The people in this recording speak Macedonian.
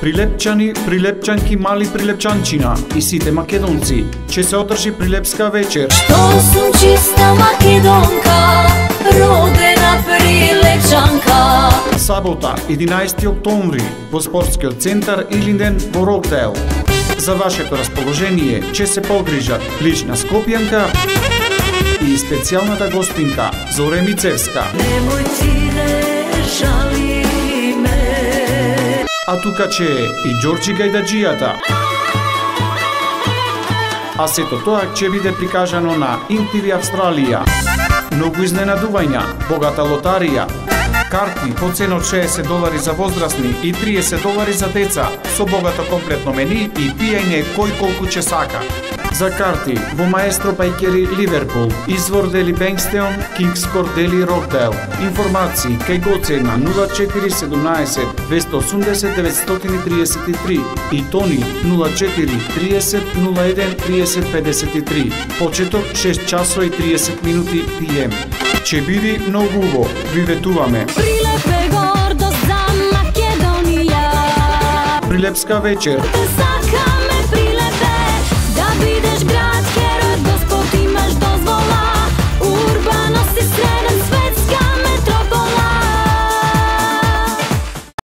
Прилепчани, прилепчанки, мали прилепчанчина и сите македонци, ќе се одржи Прилепска вечер. Што сум чиста македонка, родена прилепчанка. Сабота, 11 октомври, во спортскиот центар Илинден во Рокдейл. За вашето расположение ќе се погрижат лична скопјанка и специјалната гостинка Зоре Мицевска. Немој ти не жали ме. А тука ќе е и Ѓорџи Гајдаџијата. А сето тоа ќе биде прикажано на INTV Австралија. Многу изненадувања, богата лотарија, карти по цена од $60 за возрастни и $30 за деца, со богато комплетно мени и пиење кој колку ќе сака. За карти во Маестро Пајкери Ливерпул, извор Дели Бенкстеон, Кингскор Дели Рокдейл. Информации кај гоце на 0417 280 933 и Тони 04 30 01 30 53. Почеток 6 часови и 30 минути PM. Ќе биде многу убаво, ви ветуваме. Прилеп е гордост за Македонија. Прилепска вечер.